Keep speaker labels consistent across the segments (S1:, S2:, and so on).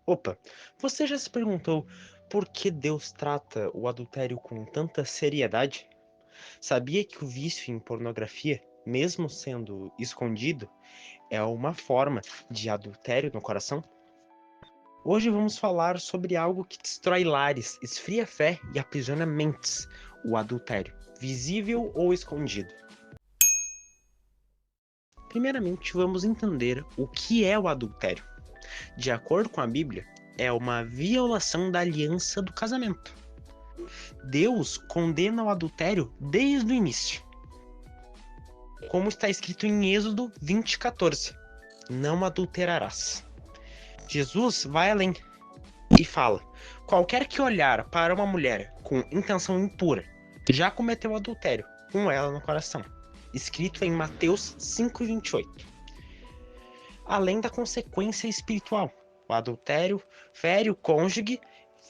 S1: Opa, você já se perguntou por que Deus trata o adultério com tanta seriedade? Sabia que o vício em pornografia, mesmo sendo escondido, é uma forma de adultério no coração? Hoje vamos falar sobre algo que destrói lares, esfria a fé e aprisiona mentes: o adultério, visível ou escondido. Primeiramente, vamos entender o que é o adultério. De acordo com a Bíblia, é uma violação da aliança do casamento. Deus condena o adultério desde o início, como está escrito em Êxodo 20:14: não adulterarás. Jesus vai além e fala: qualquer que olhar para uma mulher com intenção impura já cometeu adultério com ela no coração, escrito em Mateus 5:28. Além da consequência espiritual, o adultério fere o cônjuge,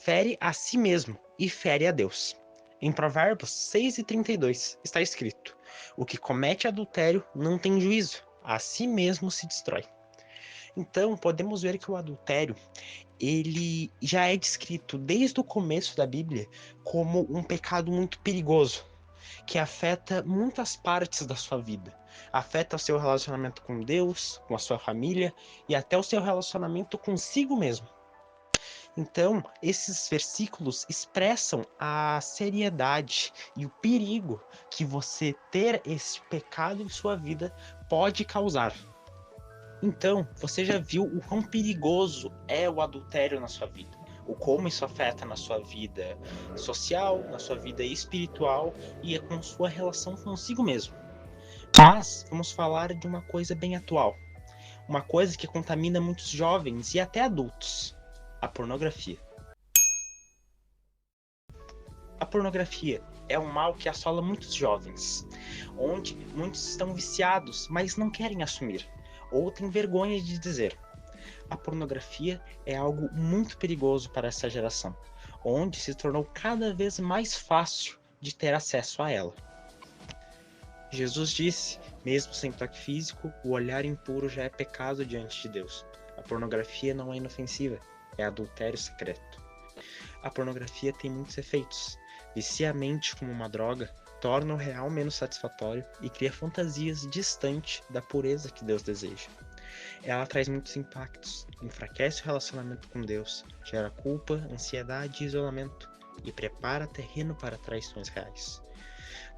S1: fere a si mesmo e fere a Deus. Em Provérbios 6:32 está escrito: o que comete adultério não tem juízo, a si mesmo se destrói. Então, podemos ver que o adultério, ele já é descrito desde o começo da Bíblia como um pecado muito perigoso, que afeta muitas partes da sua vida. Afeta o seu relacionamento com Deus, com a sua família e até o seu relacionamento consigo mesmo. Então, esses versículos expressam a seriedade e o perigo que você ter esse pecado em sua vida pode causar. Então, você já viu o quão perigoso é o adultério na sua vida? O como isso afeta na sua vida social, na sua vida espiritual e é com sua relação consigo mesmo. Mas vamos falar de uma coisa bem atual, uma coisa que contamina muitos jovens e até adultos: a pornografia. A pornografia é um mal que assola muitos jovens, onde muitos estão viciados, mas não querem assumir, ou têm vergonha de dizer. A pornografia é algo muito perigoso para essa geração, onde se tornou cada vez mais fácil de ter acesso a ela. Jesus disse: mesmo sem toque físico, o olhar impuro já é pecado diante de Deus. A pornografia não é inofensiva, é adultério secreto. A pornografia tem muitos efeitos. Vicia a mente como uma droga, torna o real menos satisfatório e cria fantasias distantes da pureza que Deus deseja. Ela traz muitos impactos, enfraquece o relacionamento com Deus, gera culpa, ansiedade e isolamento, e prepara terreno para traições reais.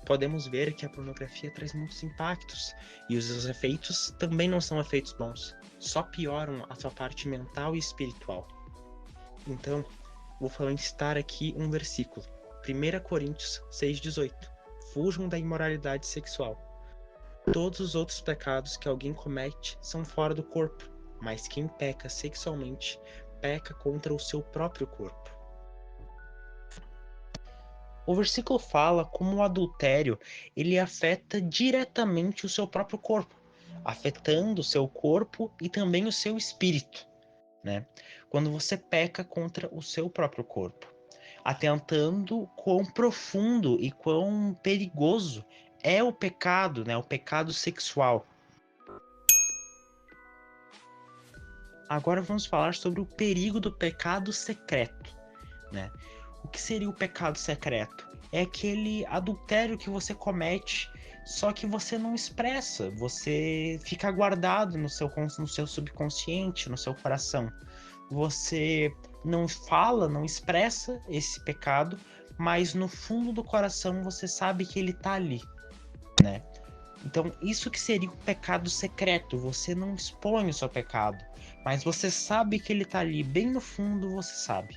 S1: Podemos ver que a pornografia traz muitos impactos, e os seus efeitos também não são efeitos bons, só pioram a sua parte mental e espiritual. Então, vou citar aqui um versículo, 1 Coríntios 6:18: fujam da imoralidade sexual. Todos os outros pecados que alguém comete são fora do corpo, mas quem peca sexualmente peca contra o seu próprio corpo. O versículo fala como o adultério ele afeta diretamente o seu próprio corpo, afetando o seu corpo e também o seu espírito, né? Quando você peca contra o seu próprio corpo, atentando quão profundo e quão perigoso é o pecado, né? O pecado sexual. Agora vamos falar sobre o perigo do pecado secreto, né? O que seria o pecado secreto? É aquele adultério que você comete, só que você não expressa, você fica guardado no seu subconsciente, no seu coração. Você não fala, não expressa esse pecado, mas no fundo do coração você sabe que ele está ali, né? Então, isso que seria o pecado secreto. Você não expõe o seu pecado, mas você sabe que ele está ali, bem no fundo você sabe,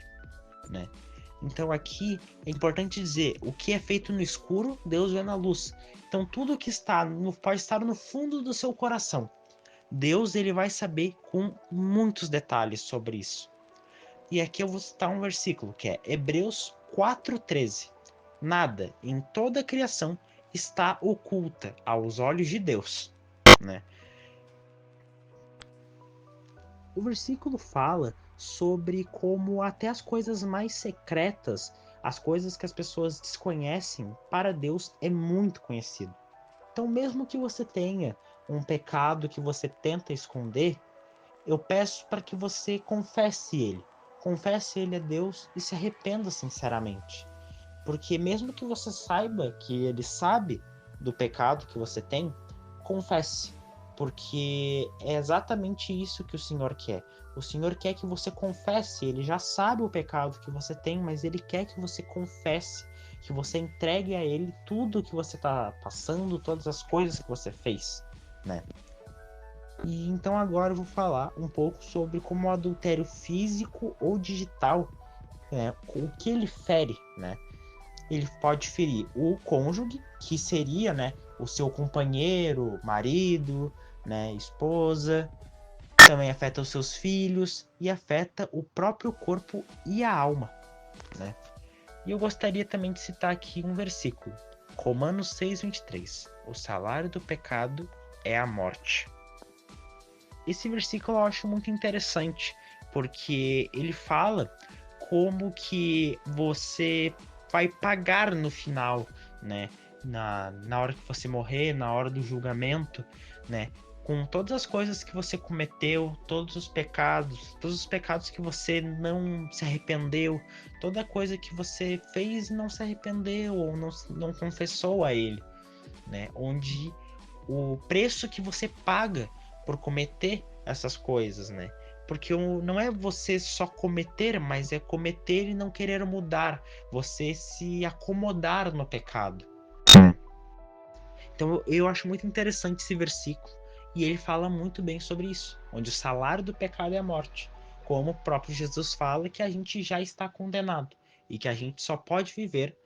S1: né? Então aqui é importante dizer, o que é feito no escuro, Deus vê na luz. Então tudo que pode estar no fundo do seu coração, Deus ele vai saber com muitos detalhes sobre isso. E aqui eu vou citar um versículo que é Hebreus 4:13. Nada em toda a criação está oculta aos olhos de Deus, né? O versículo fala sobre como até as coisas mais secretas, as coisas que as pessoas desconhecem, para Deus é muito conhecido. Então, mesmo que você tenha um pecado que você tenta esconder, eu peço para que você confesse ele. confesse ele a Deus e se arrependa sinceramente. Porque mesmo que você saiba que ele sabe do pecado que você tem, confesse. Porque é exatamente isso que o Senhor quer. O Senhor quer que você confesse. Ele já sabe o pecado que você tem, mas ele quer que você confesse, que você entregue a ele tudo que você está passando, todas as coisas que você fez, né? E então agora eu vou falar um pouco sobre como o adultério físico ou digital, né, o que ele fere, né? Ele pode ferir o cônjuge, que seria, né, o seu companheiro, marido, né, esposa. Também afeta os seus filhos e afeta o próprio corpo e a alma, né? E eu gostaria também de citar aqui um versículo, Romanos 6:23. O salário do pecado é a morte. Esse versículo eu acho muito interessante, porque ele fala como que você vai pagar no final, né? Na hora que você morrer, na hora do julgamento, né? Com todas as coisas que você cometeu, todos os pecados que você não se arrependeu, toda coisa que você fez e não se arrependeu ou não confessou a ele, né? Onde o preço que você paga por cometer essas coisas, né? Porque não é você só cometer, mas é cometer e não querer mudar, você se acomodar no pecado. Então eu acho muito interessante esse versículo e ele fala muito bem sobre isso, onde o salário do pecado é a morte, como o próprio Jesus fala que a gente já está condenado e que a gente só pode viver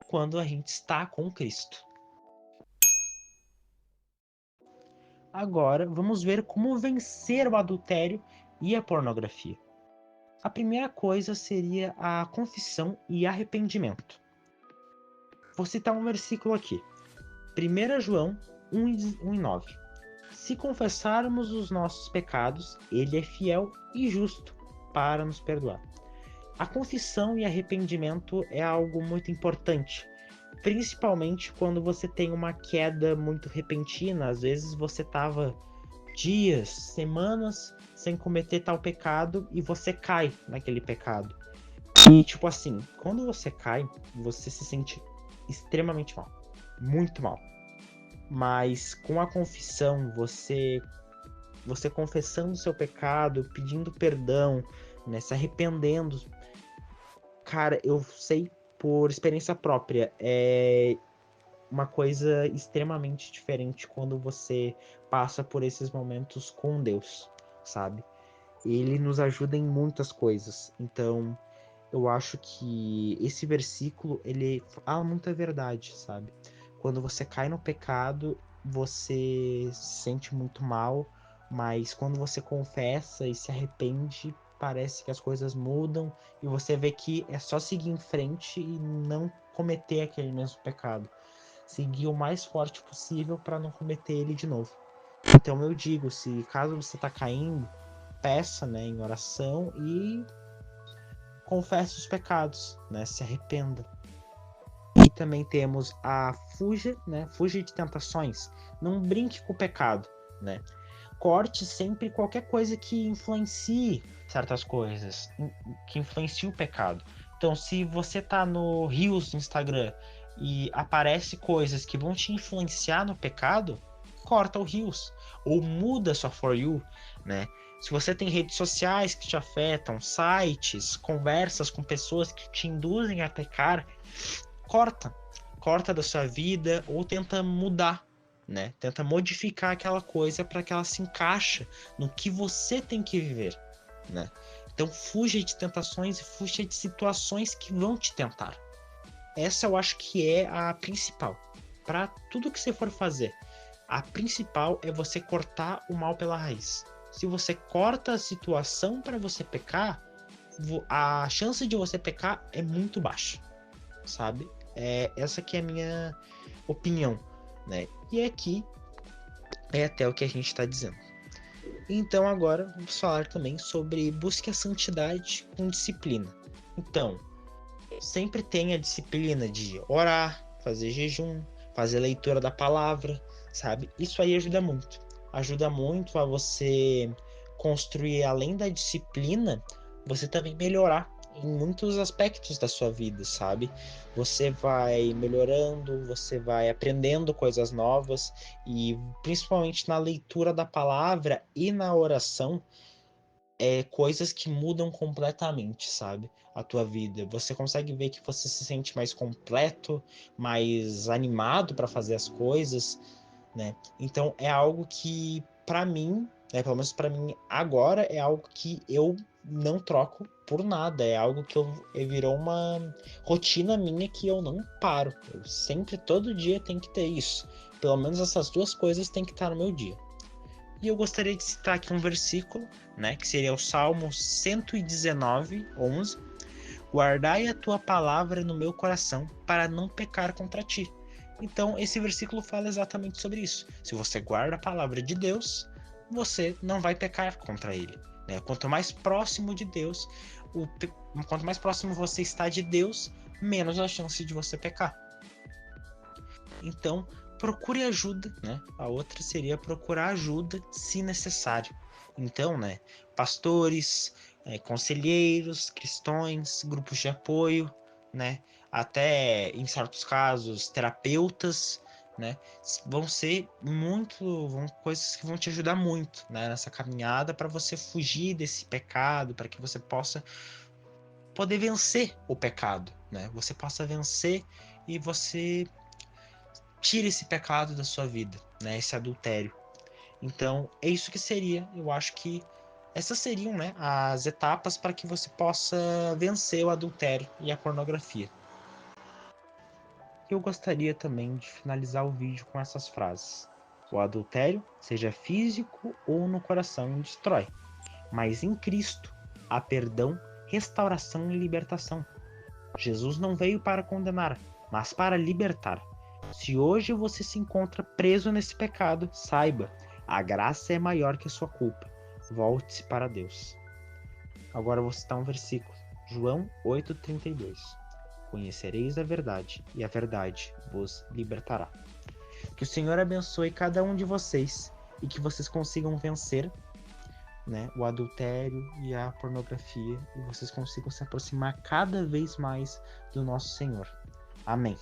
S1: quando a gente está com Cristo. Agora, vamos ver como vencer o adultério e a pornografia. A primeira coisa seria a confissão e arrependimento. Vou citar um versículo aqui. 1 João 1:9. Se confessarmos os nossos pecados, ele é fiel e justo para nos perdoar. A confissão e arrependimento é algo muito importante, principalmente quando você tem uma queda muito repentina. Às vezes você estava dias, semanas sem cometer tal pecado e você cai naquele pecado. E tipo assim, quando você cai, você se sente extremamente mal, muito mal. Mas com a confissão, você confessando o seu pecado, pedindo perdão, né, se arrependendo, cara, eu sei por experiência própria, é uma coisa extremamente diferente quando você passa por esses momentos com Deus, sabe? Ele nos ajuda em muitas coisas. Então, eu acho que esse versículo, ele fala muita verdade, sabe? Quando você cai no pecado, você se sente muito mal, mas quando você confessa e se arrepende, parece que as coisas mudam e você vê que é só seguir em frente e não cometer aquele mesmo pecado. Seguir o mais forte possível para não cometer ele de novo. Então eu digo, se caso você está caindo, peça, né, em oração e confesse os pecados, né, se arrependa. E também temos a fuja, né, fuja de tentações. Não brinque com o pecado, né? Corte sempre qualquer coisa que influencie certas coisas, que influencie o pecado. Então, se você tá no Reels no Instagram e aparece coisas que vão te influenciar no pecado, corta o Reels ou muda sua For You, né? Se você tem redes sociais que te afetam, sites, conversas com pessoas que te induzem a pecar, corta da sua vida ou tenta mudar, né? Tenta modificar aquela coisa para que ela se encaixe no que você tem que viver, né? Então fuja de tentações e fuja de situações que vão te tentar. Essa eu acho que é a principal. Para tudo que você for fazer, a principal é você cortar o mal pela raiz. Se você corta a situação para você pecar, a chance de você pecar é muito baixa, sabe? Essa que é a minha opinião, né? E aqui é até o que a gente está dizendo. Então agora vamos falar também sobre busque a santidade com disciplina. Então, sempre tenha a disciplina de orar, fazer jejum, fazer leitura da palavra, sabe? Isso aí ajuda muito. Ajuda muito a você construir, além da disciplina, você também melhorar em muitos aspectos da sua vida, sabe? Você vai melhorando, você vai aprendendo coisas novas e principalmente na leitura da palavra e na oração, coisas que mudam completamente, sabe? A tua vida. Você consegue ver que você se sente mais completo, mais animado para fazer as coisas, né? Então é algo que para mim, né, pelo menos para mim agora é algo que eu não troco por nada, é algo que virou uma rotina minha que eu não paro. Eu sempre todo dia tem que ter isso. Pelo menos essas duas coisas tem que estar no meu dia. E eu gostaria de citar aqui um versículo, né, que seria o Salmo 119, 11. Guardai a tua palavra no meu coração para não pecar contra ti. Então, esse versículo fala exatamente sobre isso. Se você guarda a palavra de Deus, você não vai pecar contra ele, né? Quanto mais próximo de Deus, quanto mais próximo você está de Deus, menos a chance de você pecar. Então, procure ajuda, né? A outra seria procurar ajuda se necessário. Então, né, pastores, conselheiros, cristãos, grupos de apoio, né, até em certos casos terapeutas, né, vão coisas que vão te ajudar muito, né, nessa caminhada para você fugir desse pecado, para que você possa poder vencer o pecado, né? Você possa vencer e você tire esse pecado da sua vida, né? Esse adultério. Então, é isso que seria. Eu acho que essas seriam, né, as etapas para que você possa vencer o adultério e a pornografia. Eu gostaria também de finalizar o vídeo com essas frases. O adultério, seja físico ou no coração, destrói. Mas em Cristo há perdão, restauração e libertação. Jesus não veio para condenar, mas para libertar. Se hoje você se encontra preso nesse pecado, saiba, a graça é maior que a sua culpa. Volte-se para Deus. Agora eu vou citar um versículo. João 8,32. Conhecereis a verdade, e a verdade vos libertará. Que o Senhor abençoe cada um de vocês e que vocês consigam vencer, né, o adultério e a pornografia e vocês consigam se aproximar cada vez mais do nosso Senhor. Amém.